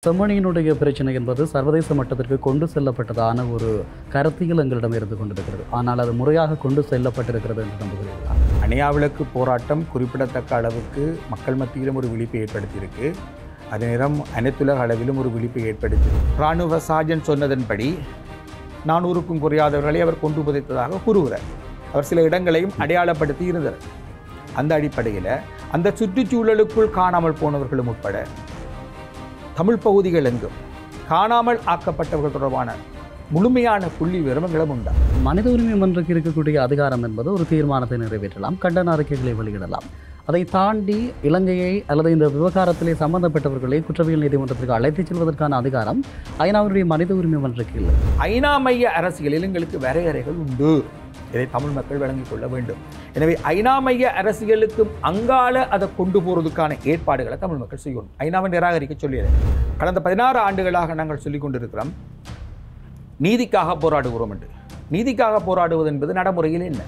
செம்மணியினுடைய பிரச்சனை என்பது சர்வதேச மட்டத்திற்கு கொண்டு செல்லப்பட்டதான ஒரு கருத்தியல் எங்களிடம் இருந்து கொண்டிருக்கிறது. ஆனால் அது முறையாக கொண்டு செல்லப்பட்டிருக்கிறது என்று நம்புகிறீர்களா? அணையாவிளக்கு போராட்டம் குறிப்பிடத்தக்க அளவுக்கு மக்கள் மத்தியிலும் ஒரு விழிப்பை ஏற்படுத்தியிருக்கு. அதே நேரம் அனைத்துலக அளவிலும் ஒரு விழிப்பை ஏற்படுத்தி இராணுவ சார்ஜன் சொன்னதன்படி 400க்கும் குறையாதவர்களை அவர் கொண்டு புதைத்ததாக கூறுகிறார். அவர் சில இடங்களையும் அடையாளப்படுத்தி இருந்தார். அந்த அடிப்படையில் அந்த சுற்றுச்சூழலுக்குள் காணாமல் போனவர்களும் உட்பட தமிழ் பகுதிகள் எங்கும் காணாமல் ஆக்கப்பட்டவர்கள் தொடர்பான முழுமையான புள்ளி விவரங்களும் உண்டா? மனித உரிமை மன்றக்கு இருக்கக்கூடிய அதிகாரம் என்பது ஒரு தீர்மானத்தை நிறைவேற்றலாம், கண்டன அறிக்கைகளை வெளியிடலாம். அதை தாண்டி இலங்கையை அல்லது இந்த விவகாரத்திலே சம்பந்தப்பட்டவர்களை குற்றவியல் நீதிமன்றத்திற்கு அழைத்துச் செல்வதற்கான அதிகாரம் ஐநாவுடைய மனித உரிமை மன்றக்கு இல்லை. ஐநா மைய அரசியலில் எங்களுக்கு வரையறைகள் உண்டு. இதை தமிழ் மக்கள் விளங்கிக் கொள்ள வேண்டும். எனவே ஐநா மைய அரசியலுக்கும் அங்கால அதை கொண்டு போகிறதுக்கான ஏற்பாடுகளை தமிழ் மக்கள் செய்யணும். ஐநாவை நிராகரிக்க சொல்லியது. கடந்த 16 ஆண்டுகளாக நாங்கள் சொல்லிக் கொண்டிருக்கிறோம், நீதிக்காக போராடுகிறோம் என்று. நீதிக்காக போராடுவது என்பது நடைமுறையில் என்ன?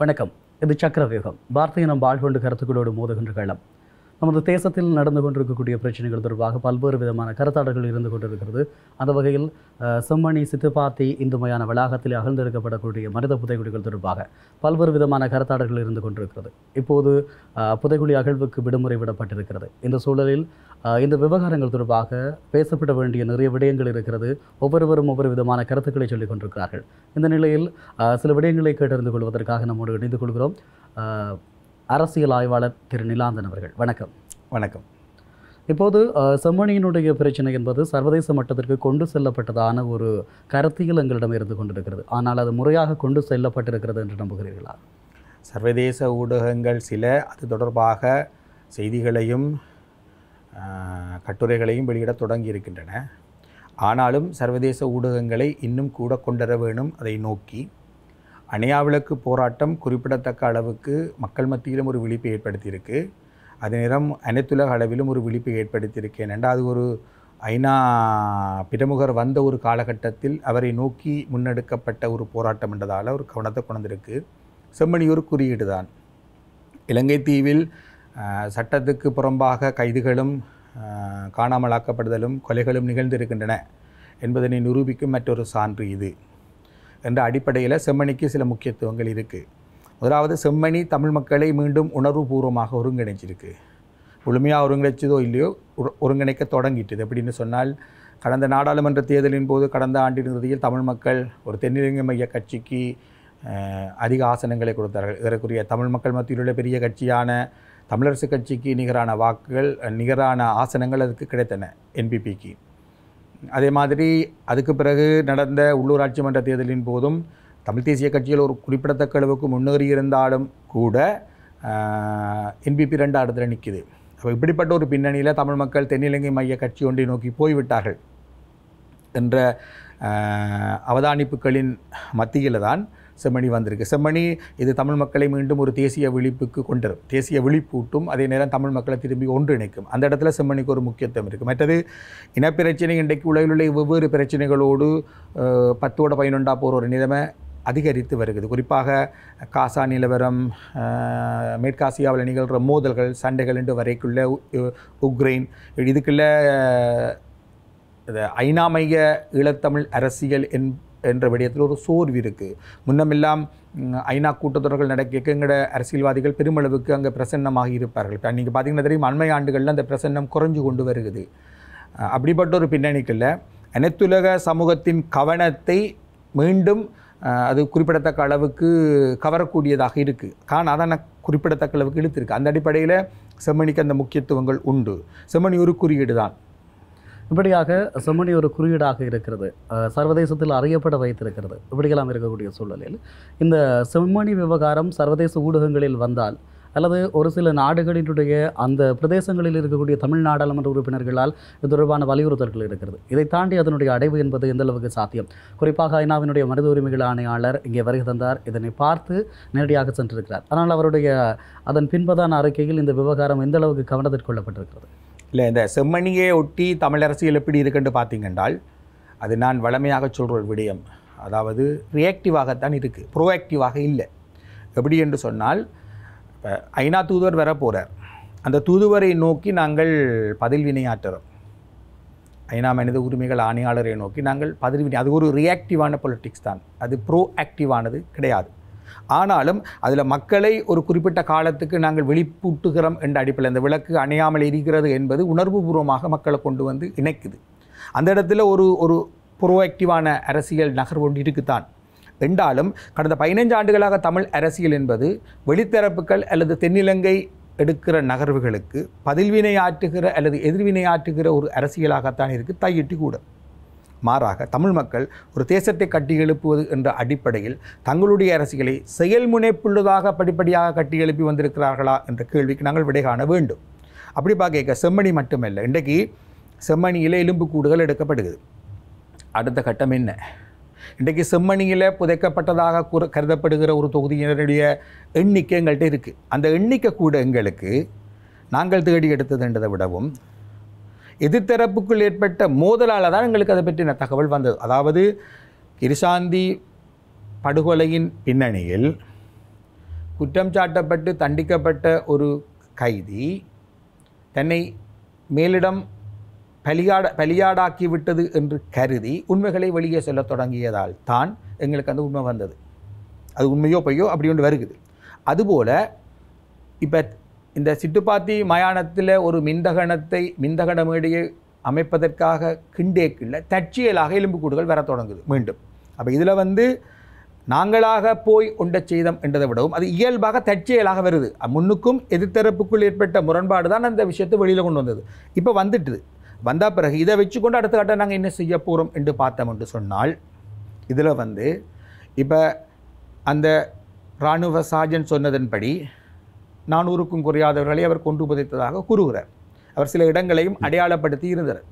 வணக்கம், இது சக்கரவியூகம். பாரதிய நம் வாழ்கொண்டு கருத்துக்களோடு மோதுகின்ற களம். நமது தேசத்தில் நடந்து கொண்டிருக்கக்கூடிய பிரச்சனைகள் தொடர்பாக பல்வேறு விதமான கருத்தாடல்கள் இருந்து கொண்டிருக்கிறது. அந்த வகையில் செம்மணி சித்துப்பாத்தி இந்து மயான வளாகத்தில் அகழ்ந்தெடுக்கப்படக்கூடிய மனித புதைகுழிகள் தொடர்பாக பல்வேறு விதமான கருத்தாடல்கள் இருந்து கொண்டிருக்கிறது. இப்போது புதைகுழி அகழ்வுக்கு விடுமுறை விடப்பட்டிருக்கிறது. இந்த சூழலில் இந்த விவகாரங்கள் தொடர்பாக பேசப்பட வேண்டிய நிறைய விடயங்கள் இருக்கிறது. ஒவ்வொருவரும் ஒவ்வொரு விதமான கருத்துக்களை சொல்லிக் கொண்டிருக்கிறார்கள். இந்த நிலையில் சில விடயங்களை கேட்டறிந்து கொள்வதற்காக நம்மோடு இணைந்து கொள்கிறோம் அரசியல் ஆய்வாளர் திரு நிலாந்தன் அவர்கள். வணக்கம். வணக்கம். இப்போது செம்மணியினுடைய பிரச்சனை என்பது சர்வதேச மட்டத்திற்கு கொண்டு செல்லப்பட்டதான ஒரு கருத்தியல் எங்களிடம் இருந்து கொண்டிருக்கிறது. ஆனால் அது முறையாக கொண்டு செல்லப்பட்டிருக்கிறது என்று நம்புகிறீர்களா? சர்வதேச ஊடகங்கள் சில அது தொடர்பாக செய்திகளையும் கட்டுரைகளையும் வெளியிட தொடங்கி இருக்கின்றன. ஆனாலும் சர்வதேச ஊடகங்களை இன்னும் கூட கொண்டர வேணும். அதை நோக்கி அணையாவிளக்கு போராட்டம் குறிப்பிடத்தக்க அளவுக்கு மக்கள் மத்தியிலும் ஒரு விழிப்பை ஏற்படுத்தியிருக்கு. அதே நேரம் அனைத்துலக அளவிலும் ஒரு விழிப்பை ஏற்படுத்தியிருக்கு. ஏனென்றால் அது ஒரு ஐநா பிரமுகர் வந்த ஒரு காலகட்டத்தில் அவரை நோக்கி முன்னெடுக்கப்பட்ட ஒரு போராட்டம் என்றதால் ஒரு கவனத்தை கொண்டிருக்கு. செம்மணி ஒரு குறியீடு தான். இலங்கை தீவில் சட்டத்துக்கு புறம்பாக கைதுகளும் காணாமலாக்கப்படுதலும் கொலைகளும் நிகழ்ந்திருக்கின்றன என்பதனை நிரூபிக்கும் மற்றொரு சான்று இது என்ற அடிப்படையில் செம்மணிக்கு சில முக்கியத்துவங்கள் இருக்குது. முதலாவது, செம்மணி தமிழ் மக்களை மீண்டும் உணர்வுபூர்வமாக ஒருங்கிணைச்சிருக்கு. முழுமையாக ஒருங்கிணைச்சதோ இல்லையோ ஒருங்கிணைக்க தொடங்கிட்டது. எப்படின்னு சொன்னால், கடந்த நாடாளுமன்ற தேர்தலின் போது கடந்த ஆண்டின் இறுதியில் தமிழ் மக்கள் ஒரு தென்னிலங்கை மைய கட்சிக்கு அதிக ஆசனங்களை கொடுத்தார்கள். இதற்குரிய தமிழ் மக்கள் மத்தியில் உள்ள பெரிய கட்சியான தமிழரசு கட்சிக்கு நிகரான வாக்குகள், நிகரான ஆசனங்கள் அதுக்கு கிடைத்தன என்பிபிக்கு. அதே மாதிரி அதுக்கு பிறகு நடந்த உள்ளூராட்சி மன்ற தேர்தலின் போதும் தமிழ் தேசிய கட்சியில் ஒரு குறிப்பிடத்தக்க அளவுக்கு முன்னேறி இருந்தாலும் கூட என்பிபி 2 இடத்துல நிற்குது. அப்போ இப்படிப்பட்ட ஒரு பின்னணியில் தமிழ் மக்கள் தென்னிலங்கை மைய கட்சி ஒன்றை நோக்கி போய்விட்டார்கள் என்ற அவதானிப்புகளின் மத்தியில் தான் செம்மணி வந்திருக்கு. செம்மணி இது தமிழ் மக்களை மீண்டும் ஒரு தேசிய விழிப்புக்கு கொண்டுரும், தேசிய விழிப்பூட்டும். அதே நேரம் தமிழ் மக்களை திரும்பி ஒன்றிணைக்கும். அந்த இடத்துல செம்மணிக்கு ஒரு முக்கியத்துவம் இருக்குது. மற்றது இனப்பிரச்சனை இன்றைக்கு உலகில் உள்ள வெவ்வேறு பிரச்சனைகளோடு 10ஓட 11 போகிற ஒரு நிலைமை அதிகரித்து வருகிறது. குறிப்பாக காசா நிலவரம், மேற்காசியாவில் நிகழ்கிற மோதல்கள், சண்டைகள் என்று வரைக்குள்ள உக்ரைன், இதுக்குள்ள ஐநா மைய ஈழத்தமிழ் அரசியல் என்ற விடயத்தில் ஒரு சோர்வு இருக்குது. முன்னமெல்லாம் ஐநா கூட்டத்தொடர்கள் நடக்க எங்கட அரசியல்வாதிகள் பெருமளவுக்கு அங்கே பிரசன்னமாக இருப்பார்கள். இப்போ நீங்கள் பார்த்தீங்கன்னா தெரியும், அண்மை ஆண்டுகளில் அந்த பிரசன்னம் குறைஞ்சு கொண்டு வருகிறது. அப்படிப்பட்ட ஒரு பின்னணிக்குள்ள அனைத்துலக சமூகத்தின் கவனத்தை மீண்டும் அது குறிப்பிடத்தக்க அளவுக்கு கவரக்கூடியதாக இருக்குது. அதான் குறிப்பிடத்தக்க அளவுக்கு இழுத்திருக்கு. அந்த அடிப்படையில் செம்மணிக்கு அந்த முக்கியத்துவங்கள் உண்டு. செம்மணி ஒரு குறியீடு தான். இப்படியாக செம்மணி ஒரு குறியீடாக இருக்கிறது, சர்வதேசத்தில் அறியப்பட வைத்திருக்கிறது. இப்படியெல்லாம் இருக்கக்கூடிய சூழலில் இந்த செம்மணி விவகாரம் சர்வதேச ஊடகங்களில் வந்தால், அல்லது ஒரு சில நாடுகளினுடைய அந்த பிரதேசங்களில் இருக்கக்கூடிய தமிழ் நாடாளுமன்ற உறுப்பினர்களால் இது தொடர்பான வலியுறுத்தல்கள் இருக்கிறது. இதை தாண்டி அதனுடைய அடைவு என்பது எந்த அளவுக்கு சாத்தியம்? குறிப்பாக ஐநாவினுடைய மனித உரிமைகள் ஆணையாளர் இங்கே வருகை தந்தார், இதனை பார்த்து நேரடியாக சென்றிருக்கிறார். ஆனால் அவருடைய அதன் பின்பதான அறிக்கையில் இந்த விவகாரம் எந்த அளவுக்கு கவனத்திற்கு கொள்ளப்பட்டிருக்கிறது? இல்லை இந்த செம்மணியை ஒட்டி தமிழ் அரசியல் எப்படி இருக்குன்னு பார்த்தீங்கன்றால் அது நான் வழமையாக சொல்கிற ஒரு விடயம். அதாவது ரியாக்டிவாகத்தான் இருக்குது, ப்ரோஆக்டிவாக இல்லை. எப்படி என்று சொன்னால் இப்போ ஐநா தூதுவர் வர போகிறார், அந்த தூதுவரை நோக்கி நாங்கள் பதில் வினையாற்றுறோம். ஐநா மனித உரிமைகள் ஆணையாளரை நோக்கி நாங்கள் பதில் வினை, அது ஒரு ரியாக்டிவான பொலிட்டிக்ஸ் தான், அது ப்ரோஆக்டிவானது கிடையாது. ஆனாலும் அதில் மக்களை ஒரு குறிப்பிட்ட காலத்துக்கு நாங்கள் வெளிப்பூட்டுகிறோம் என்ற அடிப்படையில் அந்த விளக்கு அணையாமல் இருக்கிறது என்பது உணர்வுபூர்வமாக மக்களை கொண்டு வந்து இணைக்குது. அந்த இடத்துல ஒரு ப்ரோஆக்டிவான அரசியல் நகர்வு ஒன்று இருக்குத்தான். என்றாலும் கடந்த 15 ஆண்டுகளாக தமிழ் அரசியல் என்பது வெளித்தரப்புகள் அல்லது தென்னிலங்கை எடுக்கிற நகர்வுகளுக்கு பதில்வினையாற்றுகிற அல்லது எதிர்வினையாற்றுகிற ஒரு அரசியலாகத்தான் இருக்குது, தையிட்டு கூட. மாறாக தமிழ் மக்கள் ஒரு தேசத்தை கட்டி எழுப்புவது என்ற அடிப்படையில் தங்களுடைய அரசியலை செயல்முனைப்புள்ளதாக படிப்படியாக கட்டி எழுப்பி வந்திருக்கிறார்களா என்ற கேள்விக்கு நாங்கள் விடை காண வேண்டும். அப்படி பார்க்க செம்மணி மட்டுமல்ல, இன்றைக்கு செம்மணியில் எலும்புக்கூடுகள் எடுக்கப்படுகிறது. அடுத்த கட்டம் என்ன? இன்றைக்கு செம்மணியில் புதைக்கப்பட்டதாக கருதப்படுகிற ஒரு தொகுதியினருடைய எண்ணிக்கை எங்கள்கிட்ட இருக்குது. அந்த எண்ணிக்கை கூட எங்களுக்கு நாங்கள் தேடி எடுத்ததுன்றதை விடவும் எதிர்த்தரப்புக்குள் ஏற்பட்ட மோதலால் தான் எங்களுக்கு அதை பற்றின தகவல் வந்தது. அதாவது கிருஷாந்தி படுகொலையின் பின்னணியில் குற்றம் சாட்டப்பட்டு தண்டிக்கப்பட்ட ஒரு கைதி தன்னை மேலிடம் பலியாடாக்கி விட்டது என்று கருதி உண்மைகளை வெளியே சொல்ல தொடங்கியதால் தான் எங்களுக்கு அந்த உண்மை வந்தது. அது உண்மையோ பொய்யோ அப்படி ஒன்று வருகுது. அதுபோல் இப்போ இந்த சிட்டுப்பாத்தி மயானத்தில் ஒரு மின்தகன மேடையை அமைப்பதற்காக கிண்டேக்கில் தற்செயலாக எலும்புக்கூடுகள் வர தொடங்குது மீண்டும். அப்போ இதில் நாங்களாக போய் ஒன்றை செய்தோம் என்றதை விடவும் அது இயல்பாக தற்செயலாக வருது. முன்னுக்கும் எதிர்த்தரப்புக்குள் ஏற்பட்ட முரண்பாடு தான் அந்த விஷயத்தை வெளியில் கொண்டு வந்தது. இப்போ வந்துட்டுது. வந்த பிறகு இதை வச்சுக்கொண்டு அடுத்த கட்ட நாங்கள் என்ன செய்ய போகிறோம் என்று பார்த்தோம் என்று சொன்னால், இதில் இப்போ அந்த இராணுவ சார்ஜன் சொன்னதன்படி 400க்கும் குறையாதவர்களை அவர் கொண்டு புதைத்ததாக கூறுகிறார். அவர் சில இடங்களையும் அடையாளப்படுத்தி இருந்தார்.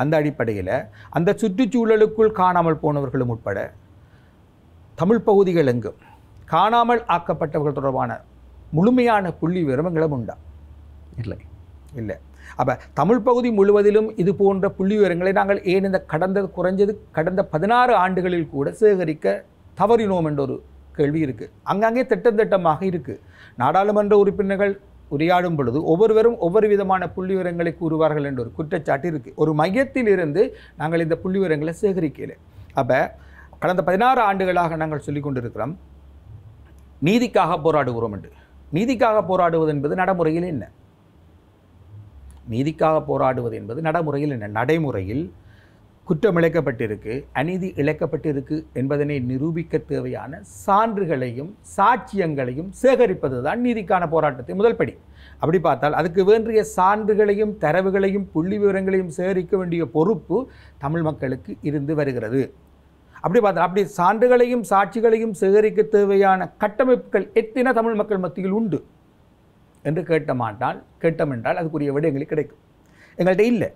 அந்த அடிப்படையில் அந்த சுற்றுச்சூழலுக்குள் காணாமல் போனவர்களும் உட்பட தமிழ் பகுதிகள் எங்கும் காணாமல் ஆக்கப்பட்டவர்கள் தொடர்பான முழுமையான புள்ளி விவரங்களும் உண்டா? இல்லை. அப்போ தமிழ் பகுதி முழுவதிலும் இது போன்ற புள்ளி விவரங்களை நாங்கள் ஏன் இந்த கடந்த 16 ஆண்டுகளில் கூட சேகரிக்க தவறினோம் என்ற ஒரு கேள்வி இருக்குது. அங்கங்கே திட்டமாக இருக்குது. நாடாளுமன்ற உறுப்பினர்கள் உரையாடும் பொழுது ஒவ்வொருவரும் ஒவ்வொரு விதமான புள்ளி விவரங்களை கூறுவார்கள் என்ற ஒரு குற்றச்சாட்டு இருக்குது. ஒரு மையத்தில் இருந்து நாங்கள் இந்த புள்ளி விவரங்களை சேகரிக்கலை. அப்போ கடந்த 16 ஆண்டுகளாக நாங்கள் சொல்லிக் கொண்டிருக்கிறோம் நீதிக்காக போராடுகிறோம் என்று. நீதிக்காக போராடுவது என்பது நடைமுறையில் என்ன? நீதிக்காக போராடுவது என்பது நடைமுறையில் என்ன? நடைமுறையில் குற்றம் இழைக்கப்பட்டிருக்கு, அநீதி இழைக்கப்பட்டிருக்கு என்பதனை நிரூபிக்க தேவையான சான்றுகளையும் சாட்சியங்களையும் சேகரிப்பது தான் நீதிக்கான போராட்டத்தின் முதல் படி. அப்படி பார்த்தால் அதுக்கு வேண்டிய சான்றுகளையும் தரவுகளையும் புள்ளி விவரங்களையும் சேகரிக்க வேண்டிய பொறுப்பு தமிழ் மக்களுக்கு இருந்து வருகிறது. அப்படி பார்த்தால் அப்படி சான்றுகளையும் சாட்சிகளையும் சேகரிக்க தேவையான கட்டமைப்புகள் எத்தனை தமிழ் மக்கள் மத்தியில் உண்டு என்று கேட்டமென்றால் அதுக்குரிய விடயங்களுக்கு கிடைக்கும். எங்கள்கிட்ட இல்லை.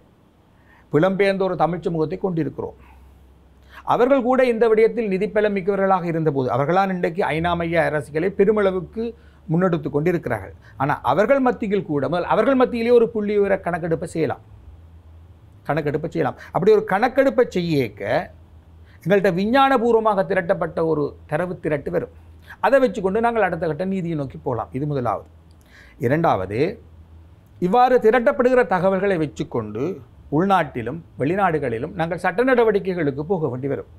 புலம்பெயர்ந்த ஒரு தமிழ் சமூகத்தை கொண்டிருக்கிறோம். அவர்கள் கூட இந்த விடயத்தில் நிதிப்பலம் மிக்கவர்களாக இருந்தபோது அவர்களால் இன்றைக்கு ஐநா மைய அரசியலை பெருமளவுக்கு முன்னெடுத்து கொண்டிருக்கிறார்கள். ஆனால் அவர்கள் மத்தியில் கூட அவர்கள் மத்தியிலே ஒரு புள்ளி விவர கணக்கெடுப்பை செய்யலாம். அப்படி ஒரு கணக்கெடுப்பை செய்யக்க எங்கள்கிட்ட விஞ்ஞானபூர்வமாக திரட்டப்பட்ட ஒரு தரவு திரட்டு வரும். அதை வச்சுக்கொண்டு நாங்கள் அடுத்த கட்ட நீதியை நோக்கி போகலாம். இது முதலாவது. இரண்டாவது, இவ்வாறு திரட்டப்படுகிற தகவல்களை வச்சுக்கொண்டு உள்நாட்டிலும் வெளிநாடுகளிலும் நாங்கள் சட்ட நடவடிக்கைகளுக்கு போக வேண்டி வரும்.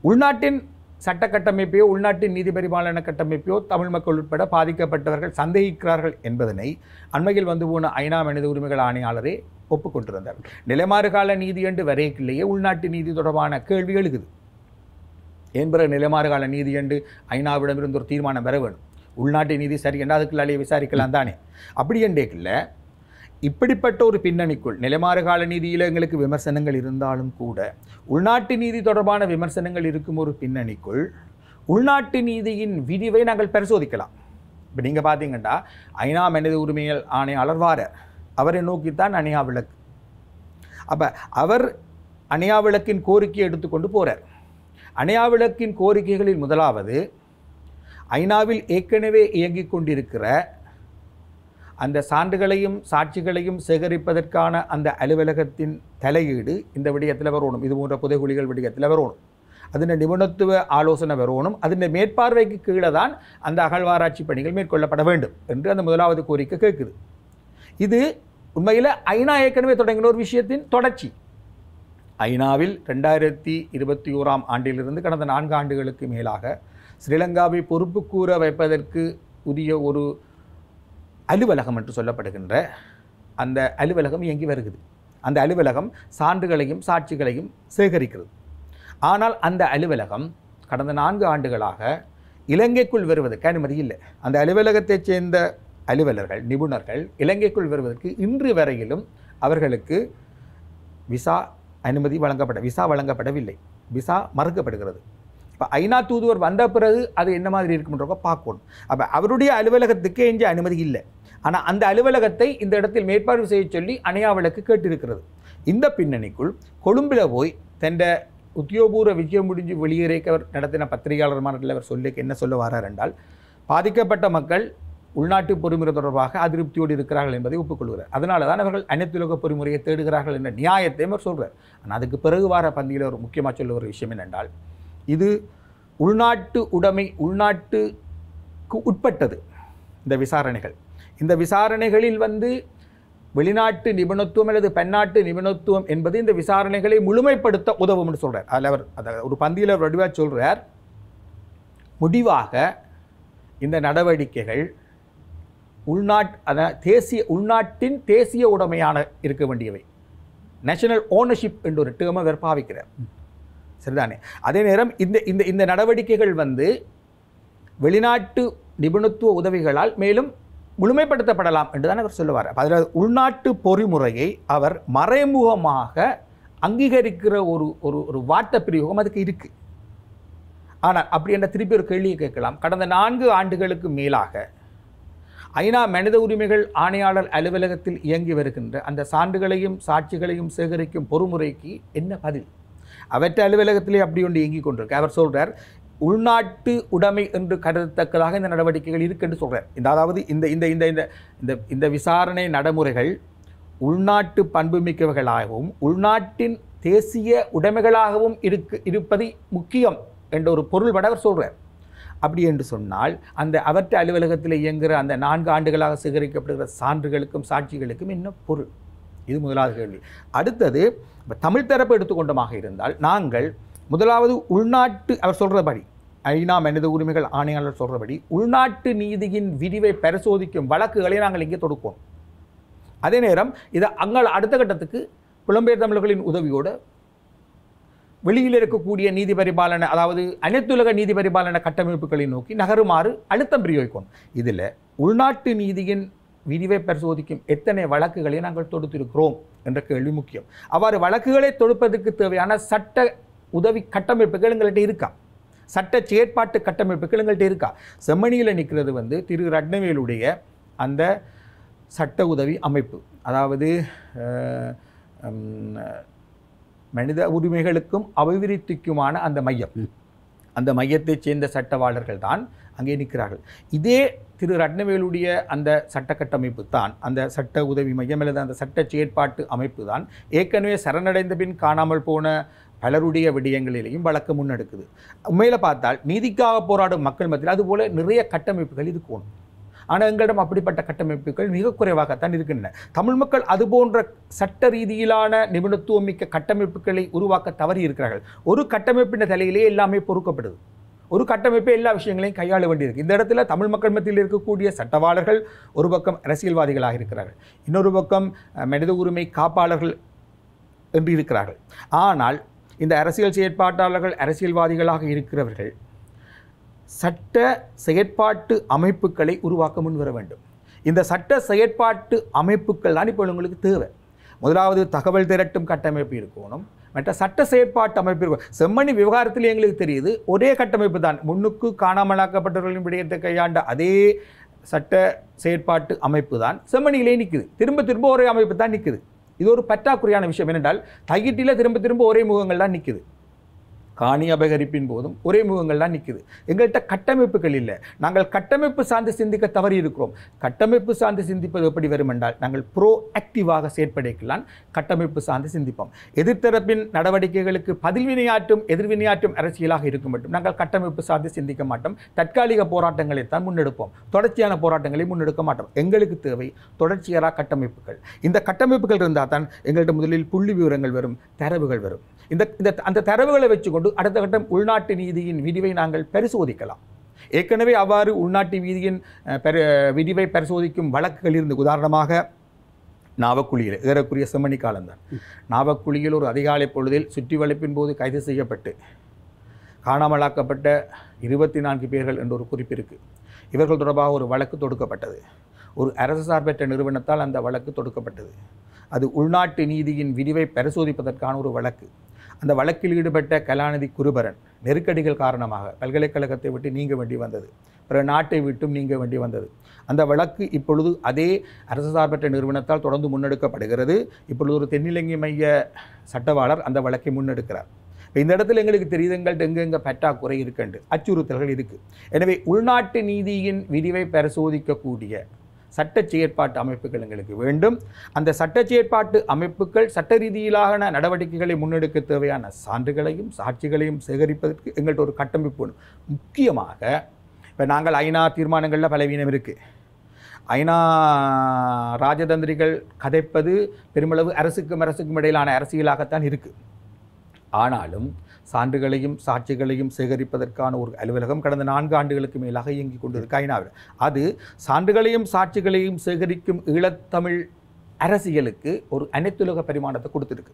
உள்நாட்டின் சட்ட கட்டமைப்பையோ உள்நாட்டின் நீதி பரிபாலன கட்டமைப்பையோ தமிழ் மக்கள் உட்பட பாதிக்கப்பட்டவர்கள் சந்தேகிக்கிறார்கள் என்பதனை அண்மையில் வந்து போன ஐநா மனித உரிமைகள் ஆணையாளரே ஒப்புக்கொண்டிருந்தார். நிலைமாறு கால நீதி என்று வரையிலேயே உள்நாட்டு நீதி தொடர்பான கேள்வி எழுகுது. என்பது நிலைமாறு கால நீதி என்று ஐநாவிடமிருந்து ஒரு தீர்மானம் வர வேணும். உள்நாட்டு நீதி சரி என்றால் அதுக்குள்ளாலே விசாரிக்கலாம் தானே. அப்படி என்றேக்கில்ல இப்படிப்பட்ட ஒரு பின்னணிக்குள் நிலைமாறு கால நீதியில் எங்களுக்கு விமர்சனங்கள் இருந்தாலும் கூட உள்நாட்டு நீதி தொடர்பான விமர்சனங்கள் இருக்கும் ஒரு பின்னணிக்குள் உள்நாட்டு நீதியின் விரிவை நாங்கள் பரிசோதிக்கலாம். இப்போ நீங்கள் பார்த்தீங்கன்னா ஐநா மனித உரிமைகள் ஆணையாளர் வாரார். அவரை நோக்கித்தான் அணையா விளக்கு. அப்போ அவர் அணையா விளக்கின் கோரிக்கையை எடுத்துக்கொண்டு போகிறார். அணையா விளக்கின் கோரிக்கைகளில் முதலாவது ஐநாவில் ஏற்கனவே இயங்கிக் கொண்டிருக்கிற அந்த சான்றுகளையும் சாட்சிகளையும் சேகரிப்பதற்கான அந்த அலுவலகத்தின் தலையீடு இந்த விடயத்தில் வரணும். இது போன்ற புதைகுழிகள் விடயத்தில் வரணும். அதில் நிபுணத்துவ ஆலோசனை வரணும். அதன் மேற்பார்வைக்கு கீழே தான் அந்த அகழ்வாராய்ச்சி பணிகள் மேற்கொள்ளப்பட வேண்டும் என்று அந்த முதலாவது கோரிக்கை கேட்குது. இது உண்மையில் ஐநா ஏற்கனவே தொடங்கின ஒரு விஷயத்தின் தொடர்ச்சி. ஐநாவில் 2021ஆம் ஆண்டிலிருந்து கடந்த 4 ஆண்டுகளுக்கு மேலாக ஸ்ரீலங்காவை பொறுப்பு கூற வைப்பதற்கு உரிய ஒரு அலுவலகம் என்று சொல்லப்படுகின்ற அந்த அலுவலகம் இயங்கி வருகிறது. அந்த அலுவலகம் சான்றுகளையும் சாட்சிகளையும் சேகரிக்கிறது. ஆனால் அந்த அலுவலகம் கடந்த 4 ஆண்டுகளாக இலங்கைக்குள் வருவதற்கு அனுமதி இல்லை. அந்த அலுவலகத்தைச் சேர்ந்த அலுவலர்கள் நிபுணர்கள் இலங்கைக்குள் வருவதற்கு இன்று வரையிலும் அவர்களுக்கு விசா வழங்கப்படவில்லை. விசா மறுக்கப்படுகிறது. இப்போ ஐநா தூதுவர் வந்த பிறகு அது என்ன மாதிரி இருக்கும்ன்றப்ப பார்க்கணும். அப்போ அவருடைய அலுவலகத்துக்கு எஞ்ச அனுமதி இல்லை. ஆனால் அந்த அலுவலகத்தை இந்த இடத்தில் மேற்பார்வை செய்ய சொல்லி அணையாவலுக்கு கேட்டிருக்கிறது. இந்த பின்னணிக்குள் கொழும்பில் போய் தண்ட உத்தியோகபூர்வ விஜயம் முடிஞ்சு வெளியேறக்க அவர் நடத்தின பத்திரிகையாளர் மாநாட்டில் அவர் என்ன சொல்ல வரார் என்றால், பாதிக்கப்பட்ட மக்கள் உள்நாட்டு பொறிமுறை தொடர்பாக அதிருப்தியோடு இருக்கிறார்கள் என்பதை ஒப்புக்கொள்கிறார். அதனால தான் அவர்கள் அனைத்துலக பொறிமுறையை தேடுகிறார்கள் என்ற நியாயத்தையும் அவர் சொல்கிறார். ஆனால் அதுக்கு பிறகு வார பந்தியில் ஒரு முக்கியமாக சொல்ல ஒரு விஷயம் என்னென்றால், இது உள்நாட்டு உடைமை உள்நாட்டுக்கு உட்பட்டது இந்த விசாரணைகள். இந்த விசாரணைகளில் வெளிநாட்டு நிபுணத்துவம் அல்லது பன்னாட்டு நிபுணத்துவம் என்பது இந்த விசாரணைகளை முழுமைப்படுத்த உதவும் என்று சொல்கிறார். அதில் அவர் ஒரு பந்தியில் வடிவாக சொல்கிறார், முடிவாக இந்த நடவடிக்கைகள் உள்நாட்டின் தேசிய உடைமையான இருக்க வேண்டியவை. நேஷனல் ஓனர்ஷிப் என்ற ஒரு டேர்மை அவர் பாவிக்கிறார். சரிதானே? அதே நேரம் இந்த நடவடிக்கைகள் வெளிநாட்டு நிபுணத்துவ உதவிகளால் மேலும் முழுமைப்படுத்தப்படலாம் என்றுதான் அவர் சொல்லுவார். அதில் உள்நாட்டு பொறிமுறையை அவர் மறைமுகமாக அங்கீகரிக்கிற ஒரு வார்த்தை பிரயோகம் அதுக்கு இருக்கு. ஆனால் அப்படி என்ற திருப்பி ஒரு கேள்வியை கேட்கலாம். கடந்த 4 ஆண்டுகளுக்கு மேலாக ஐநா மனித உரிமைகள் ஆணையாளர் அலுவலகத்தில் இயங்கி வருகின்ற அந்த சான்றுகளையும் சாட்சிகளையும் சேகரிக்கும் பொறுமுறைக்கு என்ன பதில்? அவற்றை அலுவலகத்திலே அப்படி ஒன்று இயங்கிக் கொண்டிருக்கு. அவர் சொல்கிறார், உள்நாட்டு உடைமை என்று கருதத்தக்கதாக இந்த நடவடிக்கைகள் இருக்கு என்று சொல்கிறார். அதாவது இந்த விசாரணை நடைமுறைகள் உள்நாட்டு பண்புமிக்கவைகளாகவும் உள்நாட்டின் தேசிய உடைமைகளாகவும் இருப்பது முக்கியம் என்ற ஒரு பொருள்பட அவர் சொல்கிறார். அப்படி என்று சொன்னால் அந்த அவற்றை அலுவலகத்தில் இயங்குகிற அந்த 4 ஆண்டுகளாக சேகரிக்கப்படுகிற சான்றுகளுக்கும் சாட்சிகளுக்கும் என்ன பொருள்? இது முதலாவது கேள்வி. அடுத்தது, தமிழ் தரப்பு எடுத்துக்கொண்டமாக இருந்தால் நாங்கள் முதலாவது உள்நாட்டு அவர் சொல்கிறபடி ஐநா மனித உரிமைகள் ஆணையாளர் சொல்கிறபடி உள்நாட்டு நீதியின் விரிவை பரிசோதிக்கும் வழக்குகளை நாங்கள் இங்கே தொடுப்போம். அதே நேரம் இதை அடுத்த கட்டத்துக்கு புலம்பெயர் தமிழர்களின் உதவியோடு வெளியில் இருக்கக்கூடிய நீதி பரிபாலன அதாவது அனைத்துலக நீதி பரிபாலன கட்டமைப்புகளை நோக்கி நகருமாறு அழுத்தம் பிரயோகிக்கணும். இதில் உள்நாட்டு நீதியின் விரிவை பரிசோதிக்கும் எத்தனை வழக்குகளை நாங்கள் தொடுத்திருக்கிறோம் என்ற கேள்வி முக்கியம். அவ்வாறு வழக்குகளை தொடுப்பதற்கு தேவையான சட்ட உதவி கட்டமைப்புகள் எங்கள்கிட்ட இருக்கா? சட்ட செயற்பாட்டு கட்டமைப்புகள் எங்கள்கிட்ட இருக்கா? செம்மணியில் நிற்கிறது திரு ரட்னவேலுடைய அந்த சட்ட உதவி அமைப்பு, அதாவது மனித உரிமைகளுக்கும் அபிவிருத்திக்குமான அந்த மையம், அந்த மையத்தைச் சேர்ந்த சட்டவாளர்கள் தான் அங்கே நிற்கிறார்கள். இதே திரு ரட்னவேலுடைய அந்த சட்ட கட்டமைப்பு தான், அந்த சட்ட உதவி மையம் அல்லது அந்த சட்ட செயற்பாட்டு அமைப்பு தான் ஏற்கனவே சரணடைந்த பின் காணாமல் போன பலருடைய விடயங்களிலேயும் வழக்கு முன்னெடுக்குது. உண்மையில் பார்த்தால் நீதிக்காக போராடும் மக்கள் மத்தியில் அதுபோல் நிறைய கட்டமைப்புகள் இருக்கணும். ஆனால் எங்களிடம் அப்படிப்பட்ட கட்டமைப்புகள் மிக குறைவாகத்தான் இருக்கின்றன. தமிழ் மக்கள் அதுபோன்ற சட்ட ரீதியிலான நிபுணத்துவம் மிக்க கட்டமைப்புகளை உருவாக்க தவறி இருக்கிறார்கள். ஒரு கட்டமைப்பின் தலையிலே எல்லாமே பொறுக்கப்படுது. ஒரு கட்டமைப்பை எல்லா விஷயங்களையும் கையாள வேண்டியிருக்கு. இந்த இடத்துல தமிழ் மக்கள் மத்தியில் இருக்கக்கூடிய சட்டவாளர்கள் ஒரு பக்கம் அரசியல்வாதிகளாக இருக்கிறார்கள், இன்னொரு பக்கம் மனித உரிமை காப்பாளர்கள் என்று இருக்கிறார்கள். ஆனால் இந்த அரசியல் செயற்பாட்டாளர்கள் அரசியல்வாதிகளாக இருக்கிறவர்கள் சட்ட செயற்பாட்டு அமைப்புகளை உருவாக்க முன்வர வேண்டும். இந்த சட்ட செயற்பாட்டு அமைப்புகள் தான் இப்போ உங்களுக்கு தேவை. முதலாவது தகவல் திரட்டும் கட்டமைப்பு இருக்கணும், மற்ற சட்ட செயற்பாட்டு அமைப்பு இருக்கும். செம்மணி விவகாரத்தில் எங்களுக்கு தெரியுது ஒரே கட்டமைப்பு தான், முன்னுக்கு காணாமலாக்கப்பட்டவர்களின் விடயத்தை கையாண்ட அதே சட்ட செயற்பாட்டு அமைப்பு தான் செம்மணியிலே நிற்குது. திரும்ப திரும்ப ஒரே அமைப்பு தான் நிற்குது. இது ஒரு பற்றாக்குறையான விஷயம். என்னென்றால் தையிட்டில் திரும்ப திரும்ப ஒரே முகங்கள் தான் நிற்குது. காணி அபகரிப்பின் போதும் ஒரே முகங்கள் தான் நிற்குது. எங்கள்கிட்ட கட்டமைப்புகள் இல்லை. நாங்கள் கட்டமைப்பு சார்ந்து சிந்திக்க தவறி இருக்கிறோம். கட்டமைப்பு சார்ந்து சிந்திப்பது எப்படி வரும் என்றால் நாங்கள் ப்ரோ ஆக்டிவாக செயற்படைக்கலாம் கட்டமைப்பு சார்ந்து சிந்திப்போம். எதிர்த்தரப்பின் நடவடிக்கைகளுக்கு பதில்வினையாற்றும் எதிர்வினையாற்றும் அரசியலாக இருக்கும் மட்டும் நாங்கள் கட்டமைப்பு சார்ந்து சிந்திக்க மாட்டோம். தற்காலிக போராட்டங்களைத்தான் முன்னெடுப்போம். தொடர்ச்சியான போராட்டங்களை முன்னெடுக்க மாட்டோம். எங்களுக்கு தேவை தொடர்ச்சியான கட்டமைப்புகள். இந்த கட்டமைப்புகள் இருந்தால் தான் எங்கள்கிட்ட முதலில் புள்ளி விவரங்கள் வரும், தரவுகள் வரும். அந்த தரவுகளை வச்சுக்கொண்டு அடுத்த கட்டம் உள்நாட்டு நீதியின் விரிவை நாங்கள் பரிசோதிக்கலாம். ஏற்கனவே அவ்வாறு உள்நாட்டு நீதியின் விரிவை பரிசோதிக்கும் வழக்குகள் இருந்து, உதாரணமாக நாவக்குழியில் ஏறக்குரிய செம்மணி காலம்தான். நாவக்குழியில் ஒரு அதிகாலை பொழுதில் சுற்றி வளைப்பின் போது கைது செய்யப்பட்டு காணாமலாக்கப்பட்ட 24 பேர்கள் என்ற ஒரு குறிப்பு இருக்குது. இவர்கள் தொடர்பாக ஒரு வழக்கு தொடுக்கப்பட்டது. ஒரு அரசு சார்பற்ற நிறுவனத்தால் அந்த வழக்கு தொடுக்கப்பட்டது. அது உள்நாட்டு நீதியின் விரிவை பரிசோதிப்பதற்கான ஒரு வழக்கு. அந்த வழக்கில் ஈடுபட்ட கலாநிதி குருபரன் நெருக்கடிகள் காரணமாக பல்கலைக்கழகத்தை விட்டு நீங்க வேண்டி வந்தது. பிறகு நாட்டை விட்டும் நீங்க வேண்டி வந்தது. அந்த வழக்கு இப்பொழுது அதே அரசு சார்பற்ற நிறுவனத்தால் தொடர்ந்து முன்னெடுக்கப்படுகிறது. இப்பொழுது ஒரு தென்னிலங்கை மைய சட்டவாளர் அந்த வழக்கை முன்னெடுக்கிறார். இந்த இடத்துல எங்களுக்கு தெரியுது எங்கள்கிட்ட எங்கெங்கே பற்றாக்குறை இருக்குண்டு, அச்சுறுத்தல்கள் இருக்குது. எனவே உள்நாட்டு நீதியின் விரிவை பரிசோதிக்கக்கூடிய சட்ட செயற்பாட்டு அமைப்புகள் எங்களுக்கு வேண்டும். அந்த சட்ட செயற்பாட்டு அமைப்புகள் சட்ட ரீதியிலான நடவடிக்கைகளை முன்னெடுக்க தேவையான சான்றுகளையும் சாட்சிகளையும் சேகரிப்பதற்கு எங்கள்கிட்ட ஒரு கட்டமைப்பு வேணும். முக்கியமாக இப்போ நாங்கள் ஐநா தீர்மானங்களில் பலவீனம் இருக்குது. ஐநா ராஜதந்திரிகள் கதைப்பது பெருமளவு அரசுக்கும் இடையிலான அரசியலாகத்தான் இருக்குது. ஆனாலும் சான்றுகளையும் சாட்சிகளையும் சேகரிப்பதற்கான ஒரு அலுவலகம் கடந்த 4 ஆண்டுகளுக்கு மேலாக இயங்கிக் கொண்டிருக்கு ஐநாவில். அது சான்றுகளையும் சாட்சிகளையும் சேகரிக்கும் ஈழத்தமிழ் அரசியலுக்கு ஒரு அனைத்துலக பரிமாணத்தை கொடுத்துருக்கு.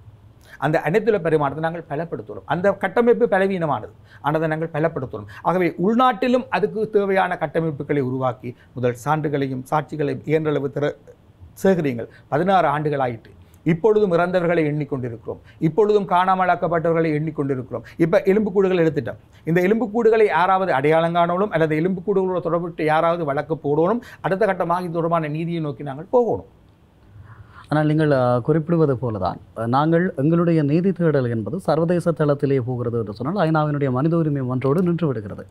அந்த அனைத்துலக பரிமாணத்தை நாங்கள் பலப்படுத்துகிறோம். அந்த கட்டமைப்பு பலவீனமானது, ஆனால் அதை நாங்கள் பலப்படுத்துகிறோம். ஆகவே உள்நாட்டிலும் அதுக்கு தேவையான கட்டமைப்புகளை உருவாக்கி முதல் சான்றுகளையும் சாட்சிகளையும் இயன்றளவு சேகரியுங்கள். 16 ஆண்டுகள் ஆயிட்டு. இப்பொழுதும் இறந்தவர்களை எண்ணிக்கொண்டிருக்கிறோம். இப்பொழுதும் காணாமலாக்கப்பட்டவர்களை எண்ணிக்கொண்டிருக்கிறோம். இப்போ எலும்புக்கூடுகள் எடுத்துட்டோம். இந்த எலும்புக்கூடுகளை யாராவது அடையாளம் காணணும் அல்லது எலும்புக்கூடுகளோட தொடர்புட்டு யாராவது வழக்கு போடணும். அடுத்த கட்டமாக இது தொடர்பான நீதியை நோக்கி நாங்கள் போகணும். ஆனால் நீங்கள் குறிப்பிடுவது போலதான் நாங்கள் எங்களுடைய நீதி தேடல் என்பது சர்வதேச தளத்திலே போகிறது என்று சொன்னால் ஐநாவினுடைய மனித உரிமை மன்றோடு நின்று விடுகிறது.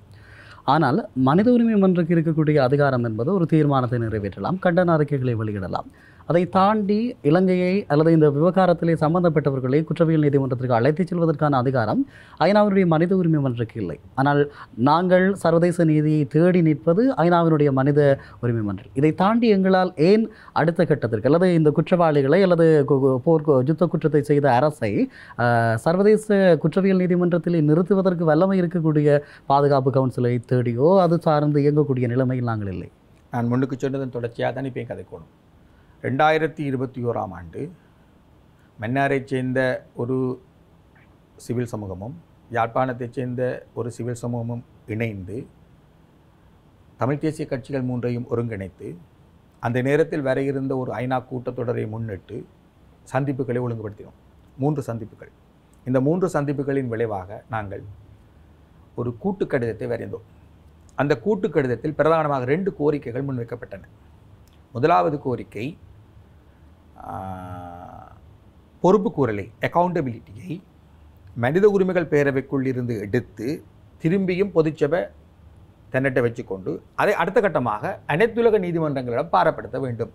ஆனால் மனித உரிமை மன்றக்கு இருக்கக்கூடிய அதிகாரம் என்பது ஒரு தீர்மானத்தை நிறைவேற்றலாம், கண்டன அறிக்கைகளை வெளியிடலாம். அதை தாண்டி இலங்கையை அல்லது இந்த விவகாரத்திலே சம்பந்தப்பட்டவர்களை குற்றவியல் நீதிமன்றத்திற்கு அழைத்துச் செல்வதற்கான அதிகாரம் ஐநாவினுடைய மனித உரிமை மன்றக்கு இல்லை. ஆனால் நாங்கள் சர்வதேச நீதியை தேடி நிற்பது ஐநாவினுடைய மனித உரிமை மன்றம். இதை தாண்டி எங்களால் ஏன் அடுத்த கட்டத்திற்கு அல்லது இந்த குற்றவாளிகளை அல்லது யுத்த குற்றத்தை செய்த அரசை சர்வதேச குற்றவியல் நீதிமன்றத்தில் நிறுத்துவதற்கு வல்லமை இருக்கக்கூடிய பாதுகாப்பு கவுன்சிலை தேடியோ அது சார்ந்து இயங்கக்கூடிய நிலைமையில் நாங்கள் இல்லை. நான் முன்னுக்கு சொன்னதன் தொடர்ச்சியாக தான் இப்போ கதைக்கணும். 2021ஆம் ஆண்டு மன்னாரைச் சேர்ந்த ஒரு சிவில் சமூகமும் யாழ்ப்பாணத்தைச் சேர்ந்த ஒரு சிவில் சமூகமும் இணைந்து தமிழ் தேசிய கட்சிகள் 3ஐயும் ஒருங்கிணைத்து அந்த நேரத்தில் வர இருந்த ஒரு ஐநா கூட்டத்தொடரை முன்னிட்டு சந்திப்புகளை ஒழுங்குபடுத்தினோம். 3 சந்திப்புகள். இந்த 3 சந்திப்புகளின் விளைவாக நாங்கள் ஒரு கூட்டு கடிதத்தை வரைந்தோம். அந்த கூட்டு கடிதத்தில் பிரதானமாக 2 கோரிக்கைகள் முன்வைக்கப்பட்டன. முதலாவது கோரிக்கை பொறுப்பு கூறலை, அக்கௌண்டபிலிட்டியை மனித உரிமைகள் பேரவைக்குள் இருந்து எடுத்து திரும்பியும் பொதுச்சபை தன்னிட்ட வச்சுக்கொண்டு அதை அடுத்த கட்டமாக அனைத்துலக நீதிமன்றங்களிடம் பாரப்படுத்த வேண்டும்.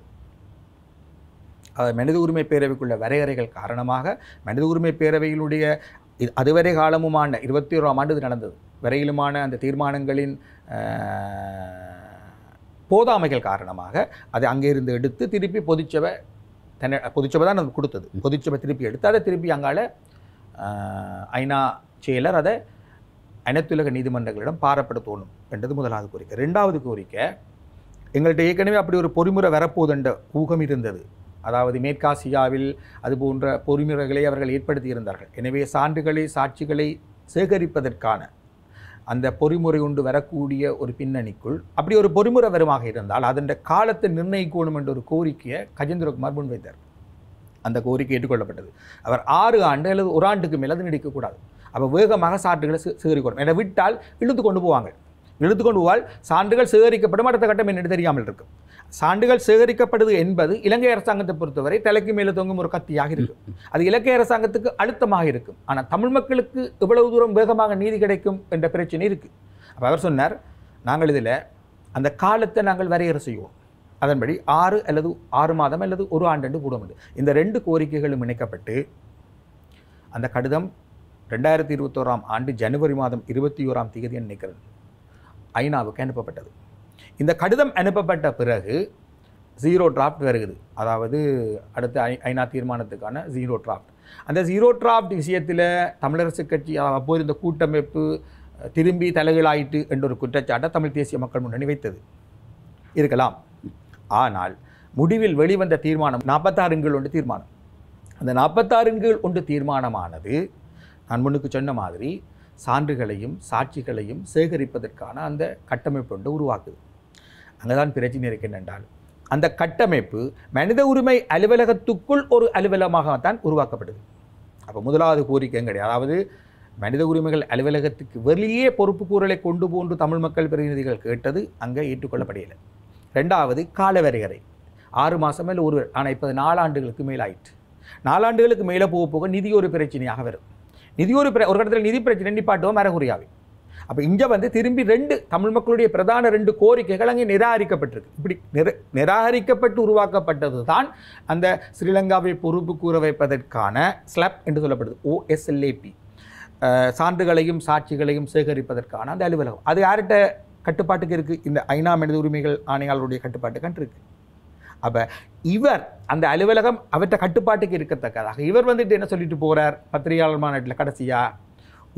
மனித உரிமை பேரவைக்குள்ள வரையறைகள் காரணமாக மனித உரிமை பேரவையினுடைய அதுவரை காலமுமான 21ஆம் ஆண்டு நடந்தது வரையிலுமான அந்த தீர்மானங்களின் போதாமைகள் காரணமாக அதை அங்கே இருந்து எடுத்து திருப்பி பொதுச்சபை தான் அது கொடுத்தது. பொதுச்சபை திருப்பி எடுத்து அதை திருப்பி அங்கால ஐநா செயலர் அதை அனைத்துலக நீதிமன்றங்களிடம் பாரப்படுத்தணும் என்றது முதலாவது கோரிக்கை. 2வது கோரிக்கை, எங்கள்கிட்ட ஏற்கனவே அப்படி ஒரு பொறிமுறை வரப்போதுன்ற ஊகம் இருந்தது. அதாவது மேற்காசியாவில் அது போன்ற பொறிமுறைகளை அவர்கள் ஏற்படுத்தி இருந்தார்கள். எனவே சான்றுகளை சாட்சிகளை சேகரிப்பதற்கான அந்த பொறிமுறை கொண்டு வரக்கூடிய ஒரு பின்னணிக்குள் அப்படி ஒரு பொறிமுறை வருமாக இருந்தால் அதன் காலத்தை நிர்ணயிக்கணும் என்ற ஒரு கோரிக்கையை கஜேந்திரகுமார் முன்வைத்தார். அந்த கோரிக்கை ஏற்றுக்கொள்ளப்பட்டது. அவர் 6 ஆண்டு அல்லது 1 ஆண்டுக்கு மேலே அது நீடிக்கக்கூடாது. அப்போ வேகமாக சான்றுகளை சேகரிக்கணும். என விட்டால் இழுத்து கொண்டு போவாங்க. இழுத்து கொண்டு போவால் சான்றுகள் சேகரிக்கப்படும், அடுத்த கட்டம் என்னென்னு தெரியாமல் இருக்கும். சான்றுகள் சேகரிக்கப்படுது என்பது இலங்கை அரசாங்கத்தை பொறுத்தவரை தலைக்கு மேலே தொங்கும் ஒரு கத்தியாக இருக்கும். அது இலங்கை அரசாங்கத்துக்கு அழுத்தமாக இருக்கும். ஆனால் தமிழ் மக்களுக்கு எவ்வளவு தூரம் வேகமாக நீதி கிடைக்கும் என்ற பிரச்சனை இருக்குது. அப்போ அவர் சொன்னார், நாங்கள் இதில் அந்த காலத்தை நாங்கள் வரையறை செய்வோம், அதன்படி 6 அல்லது 6 மாதம் அல்லது 1 ஆண்டு கூட உண்டு. இந்த 2 கோரிக்கைகளும் இணைக்கப்பட்டு அந்த கடிதம் 2021ஆம் ஆண்டு ஜனவரி மாதம் 21ஆம் தேதி நினைக்கிறது ஐநாவுக்கு அனுப்பப்பட்டது. இந்த கடிதம் அனுப்பப்பட்ட பிறகு 0 டிராஃப்ட் வருகிறது. அதாவது அடுத்த ஐநா தீர்மானத்துக்கான 0 டிராஃப்ட். அந்த 0 டிராஃப்ட் விஷயத்தில் தமிழரசு கட்சி அப்போது இந்த கூட்டமைப்பு திரும்பி தலைகளாயிட்டு என்ற ஒரு குற்றச்சாட்டை தமிழ் தேசிய மக்கள் முன்னணி வைத்தது. இருக்கலாம். ஆனால் முடிவில் வெளிவந்த தீர்மானம் 46 தீர்மானம். அந்த 46 தீர்மானமானது நான் முன்னுக்கு சொன்ன மாதிரி சான்றுகளையும் சாட்சிகளையும் சேகரிப்பதற்கான அந்த கட்டமைப்பு ஒன்று உருவாக்குது. அங்கே தான் பிரச்சனை இருக்கின்றால் அந்த கட்டமைப்பு மனித உரிமை அலுவலகத்துக்குள் ஒரு அலுவலகமாகத்தான் உருவாக்கப்படுது. அப்போ முதலாவது கோரிக்கை கிடையாது. அதாவது மனித உரிமைகள் அலுவலகத்துக்கு வெளியே பொறுப்பு கூறலை கொண்டு போன்று தமிழ் மக்கள் பிரதிநிதிகள் கேட்டது அங்கே ஏற்றுக்கொள்ளப்படையில்லை. 2வது காலவரையறை 6 மாதம் இல்லை 1 ஆனால் இப்போ 4 ஆண்டுகளுக்கு மேலாயிற்று. 4 ஆண்டுகளுக்கு மேலே போக போக நிதி ஒரு பிரச்சனையாக வரும். நிதி ஒரு இடத்துல நிதி பிரச்சனை நிப்பாட்டுவோம் அறகுறையாவே. அப்போ இங்கே வந்து திரும்பி 2 தமிழ் மக்களுடைய பிரதான 2 கோரிக்கைகள் அங்கே நிராகரிக்கப்பட்டிருக்கு. இப்படி நிராகரிக்கப்பட்டு உருவாக்கப்பட்டது தான் அந்த ஸ்ரீலங்காவை பொறுப்பு கூற வைப்பதற்கான ஸ்லப் என்று சொல்லப்படுது, OSLAP, சான்றுகளையும் சாட்சிகளையும் சேகரிப்பதற்கான அந்த அலுவலகம். அது யார்கிட்ட கட்டுப்பாட்டுக்கு இருக்குது? இந்த ஐநா மனித உரிமைகள் ஆணையாளருடைய கட்டுப்பாட்டுக்கு இருக்கு. அப்போ இவர் அந்த அலுவலகம் அவற்றை கட்டுப்பாட்டுக்கு இருக்கத்தக்கதாக இவர் வந்துட்டு என்ன சொல்லிட்டு போகிறார் பத்திரிகையாளர் மாநாட்டில் கடைசியாக?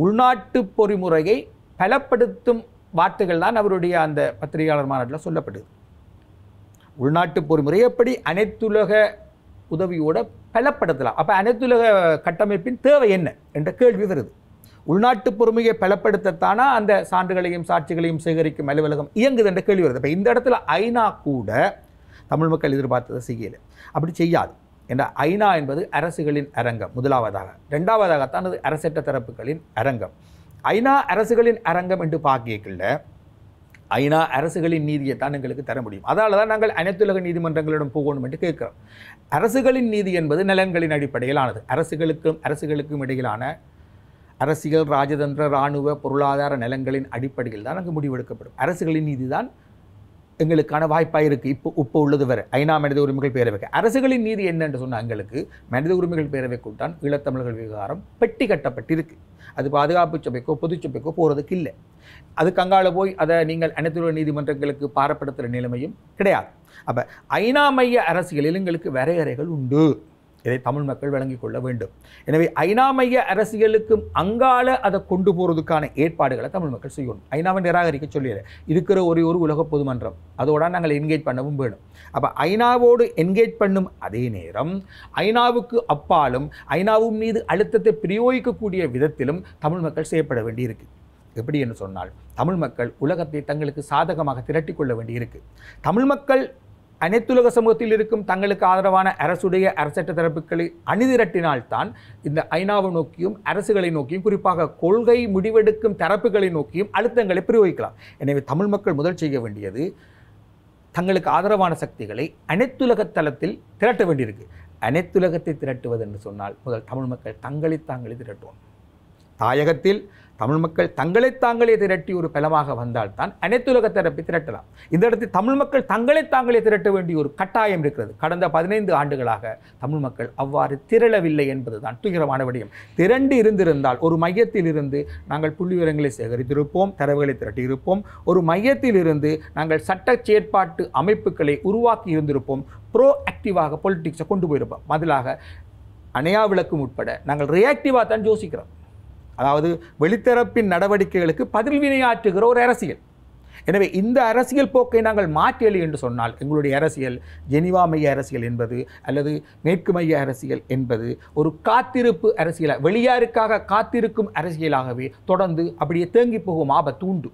உள்நாட்டு பொறிமுறையை பலப்படுத்தும் வார்த்தைகள் தான் அவருடைய அந்த பத்திரிகையாளர் மாநாட்டில் சொல்லப்படுது. உள்நாட்டு பொறிமுறை எப்படி அனைத்துலக உதவியோட பலப்படுத்தலாம்? அப்போ அனைத்துலக கட்டமைப்பின் தேவை என்ன என்ற கேள்வி வருது. உள்நாட்டு பொறுமையை பலப்படுத்தத்தானா அந்த சான்றுகளையும் சாட்சிகளையும் சேகரிக்கும் அலுவலகம் இயங்குது என்ற கேள்வி வருது. இப்போ இந்த இடத்துல ஐநா கூட தமிழ் மக்கள் எதிர்பார்த்ததை செய்யலை, அப்படி செய்யாது. என்ற ஐநா என்பது அரசுகளின் அரங்கம் முதலாவதாக. 2வதாகத்தான் அது அரசற்ற தரப்புகளின் அரங்கம். ஐநா அரசுகளின் அரங்கம் என்று பார்க்கல ஐநா அரசுகளின் நீதியை தான் எங்களுக்கு தர முடியும். அதனால தான் நாங்கள் அனைத்துலக நீதிமன்றங்களிடம் போகணும் என்று கேட்கிறோம். அரசுகளின் நீதி என்பது நலன்களின் அடிப்படையிலானது. அரசுகளுக்கும் இடையிலான அரசியல், ராஜதந்திர, இராணுவ, பொருளாதார நலன்களின் அடிப்படையில் தான் அங்கு முடிவெடுக்கப்படும். அரசுகளின் நீதி தான் எங்களுக்கான வாய்ப்பாக இருக்குது. இப்போ உள்ளது வரை ஐநா மனித உரிமைகள் பேரவைக்கு அரசுகளின் நீதி என்ன என்று சொன்னால் எங்களுக்கு மனித உரிமைகள் பேரவைக்குள் தான் ஈழத்தமிழர்கள் விவகாரம் பெட்டி கட்டப்பட்டிருக்கு. அது பாதுகாப்பு சபைக்கோ பொதுச்சபைக்கோ போகிறதுக்கு இல்லை. அதுக்கு அங்கால போய் அதை நீங்கள் அனைத்துலக நீதிமன்றங்களுக்கு பாரப்படுத்துகிற நிலைமையும் கிடையாது. அப்போ ஐநா மைய அரசியலில் எங்களுக்கு வரையறைகள் உண்டு. இதை தமிழ் மக்கள் விளங்கிக் கொள்ள வேண்டும். எனவே ஐநா மைய அரசியலுக்கும் அங்கால அதை கொண்டு போகிறதுக்கான ஏற்பாடுகளை தமிழ் மக்கள் செய்யணும். ஐநாவை நிராகரிக்க சொல்லிடுற இருக்கிற ஒரு உலக பொதுமன்றம் அதோட நாங்கள் என்கேஜ் பண்ணவும் வேணும். அப்போ ஐநாவோடு என்கேஜ் பண்ணும் அதே நேரம் ஐநாவுக்கு அப்பாலும் ஐநாவின் மீது அழுத்தத்தை பிரயோகிக்கக்கூடிய விதத்திலும் தமிழ் மக்கள் செய்யப்பட வேண்டியிருக்கு. எப்படி என்று சொன்னால் தமிழ் மக்கள் உலகத்தை தங்களுக்கு சாதகமாக திரட்டிக்கொள்ள வேண்டியிருக்கு. தமிழ் மக்கள் அனைத்துலக சமூகத்தில் இருக்கும் தங்களுக்கு ஆதரவான அரசற்ற தரப்புகளை அணிதிரட்டினால்தான் இந்த ஐநாவை நோக்கியும் அரசுகளை நோக்கியும் குறிப்பாக கொள்கை முடிவெடுக்கும் தரப்புகளை நோக்கியும் அழுத்தங்களை பிரயோகிக்கலாம். எனவே தமிழ் மக்கள் முதல் செய்ய வேண்டியது தங்களுக்கு ஆதரவான சக்திகளை அனைத்துலக தளத்தில் திரட்ட வேண்டியிருக்கு. அனைத்துலகத்தை திரட்டுவது என்று சொன்னால் முதல் தமிழ் மக்கள் தங்களை திரட்டுவோம். தாயகத்தில் தமிழ் மக்கள் தங்களை தாங்களே திரட்டி ஒரு பலமாக வந்தால்தான் அனைத்துலக தரப்பை திரட்டலாம். இந்த இடத்தில் தமிழ் மக்கள் தங்களை தாங்களே திரட்ட வேண்டிய ஒரு கட்டாயம் இருக்கிறது. கடந்த 15 ஆண்டுகளாக தமிழ் மக்கள் அவ்வாறு திரளவில்லை என்பதுதான் துயரமான விடயம். திரண்டு இருந்திருந்தால் ஒரு மையத்தில் இருந்து நாங்கள் புள்ளிவிவரங்களை சேகரித்திருப்போம், தரவுகளை திரட்டியிருப்போம். ஒரு மையத்தில் இருந்து நாங்கள் சட்ட செயற்பாட்டு அமைப்புகளை உருவாக்கி இருந்திருப்போம். ப்ரோ ஆக்டிவாக பொலிட்டிக்ஸை கொண்டு போயிருப்போம். பதிலாக அணையா விளக்கும் உட்பட நாங்கள் ரியாக்டிவாக தான் யோசிக்கிறோம். அதாவது வெளித்தரப்பின் நடவடிக்கைகளுக்கு பதில் வினையாற்றுகிற ஒரு அரசியல். எனவே இந்த அரசியல் போக்கை நாங்கள் மாற்றியலை என்று சொன்னால் எங்களுடைய அரசியல் ஜெனிவா மைய அரசியல் என்பது அல்லது மேற்கு மைய அரசியல் என்பது ஒரு காத்திருப்பு அரசியல், வெளியாருக்காக காத்திருக்கும் அரசியலாகவே தொடர்ந்து அப்படியே தேங்கி போகும் ஆபத்து உண்டு.